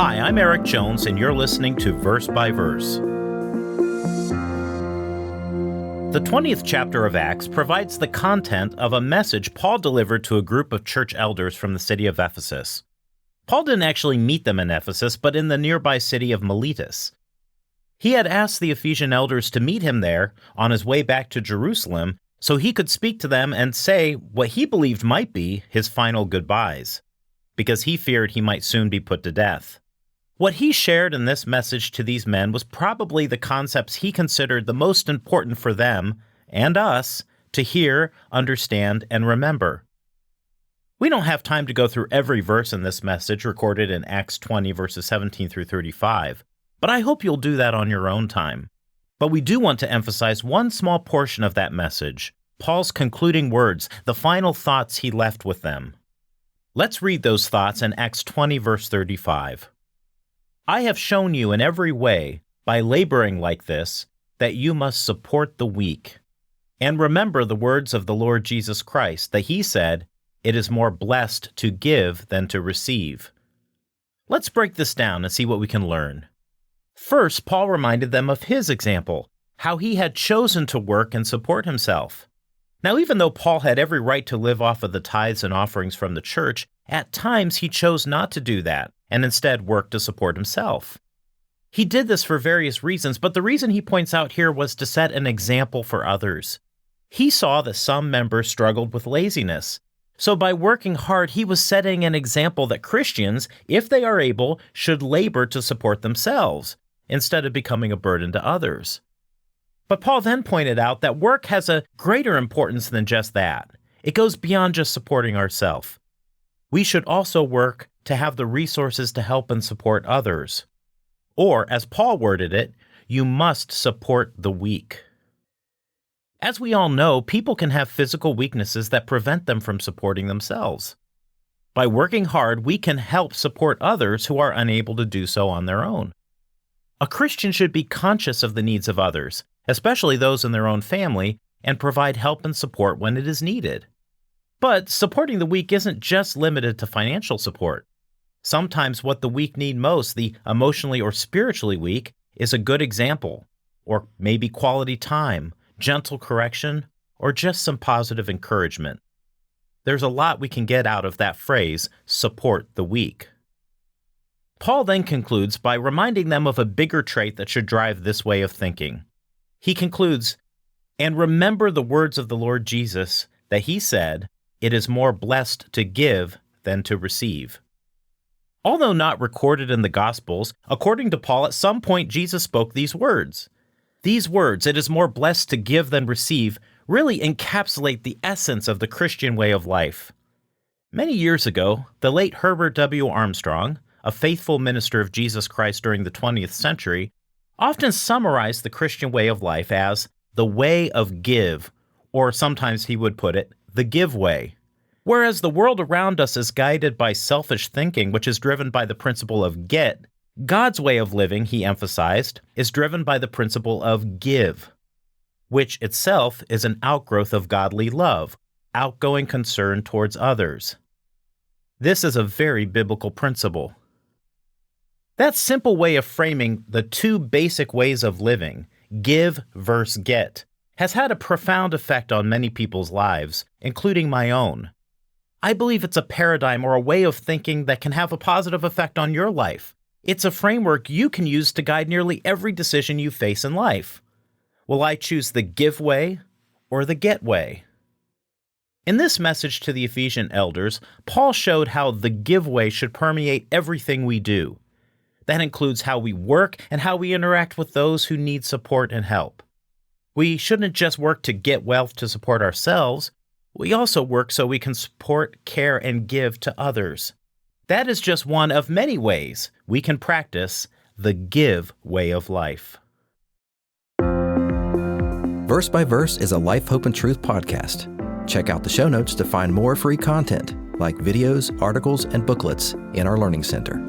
Hi, I'm Erik Jones, and you're listening to Verse by Verse. The 20th chapter of Acts provides the content of a message Paul delivered to a group of church elders from the city of Ephesus. Paul didn't actually meet them in Ephesus, but in the nearby city of Miletus. He had asked the Ephesian elders to meet him there on his way back to Jerusalem so he could speak to them and say what he believed might be his final goodbyes, because he feared he might soon be put to death. What he shared in this message to these men was probably the concepts he considered the most important for them and us to hear, understand, and remember. We don't have time to go through every verse in this message recorded in Acts 20, verses 17 through 35, but I hope you'll do that on your own time. But we do want to emphasize one small portion of that message, Paul's concluding words, the final thoughts he left with them. Let's read those thoughts in Acts 20, verse 35. I have shown you in every way, by laboring like this, that you must support the weak. And remember the words of the Lord Jesus Christ, that he said, "It is more blessed to give than to receive." Let's break this down and see what we can learn. First, Paul reminded them of his example, how he had chosen to work and support himself. Now, even though Paul had every right to live off of the tithes and offerings from the church, at times he chose not to do that and instead worked to support himself. He did this for various reasons, but the reason he points out here was to set an example for others. He saw that some members struggled with laziness. So by working hard, he was setting an example that Christians, if they are able, should labor to support themselves, instead of becoming a burden to others. But Paul then pointed out that work has a greater importance than just that. It goes beyond just supporting ourselves. We should also work to have the resources to help and support others. Or, as Paul worded it, you must support the weak. As we all know, people can have physical weaknesses that prevent them from supporting themselves. By working hard, we can help support others who are unable to do so on their own. A Christian should be conscious of the needs of others, especially those in their own family, and provide help and support when it is needed. But supporting the weak isn't just limited to financial support. Sometimes what the weak need most, the emotionally or spiritually weak, is a good example, or maybe quality time, gentle correction, or just some positive encouragement. There's a lot we can get out of that phrase, support the weak. Paul then concludes by reminding them of a bigger trait that should drive this way of thinking. He concludes, and remember the words of the Lord Jesus, that he said, "It is more blessed to give than to receive." Although not recorded in the Gospels, according to Paul, at some point Jesus spoke these words. These words, "it is more blessed to give than receive," really encapsulate the essence of the Christian way of life. Many years ago, the late Herbert W. Armstrong, a faithful minister of Jesus Christ during the 20th century, often summarized the Christian way of life as the way of give, or sometimes he would put it, the give way. Whereas the world around us is guided by selfish thinking, which is driven by the principle of get, God's way of living, he emphasized, is driven by the principle of give, which itself is an outgrowth of godly love, outgoing concern towards others. This is a very biblical principle. That simple way of framing the two basic ways of living, give versus get, has had a profound effect on many people's lives, including my own. I believe it's a paradigm or a way of thinking that can have a positive effect on your life. It's a framework you can use to guide nearly every decision you face in life. Will I choose the give way or the get way? In this message to the Ephesian elders, Paul showed how the give way should permeate everything we do. That includes how we work and how we interact with those who need support and help. We shouldn't just work to get wealth to support ourselves. We also work so we can support, care, and give to others. That is just one of many ways we can practice the give way of life. Verse by Verse is a Life, Hope, and Truth podcast. Check out the show notes to find more free content, like videos, articles, and booklets in our Learning Center.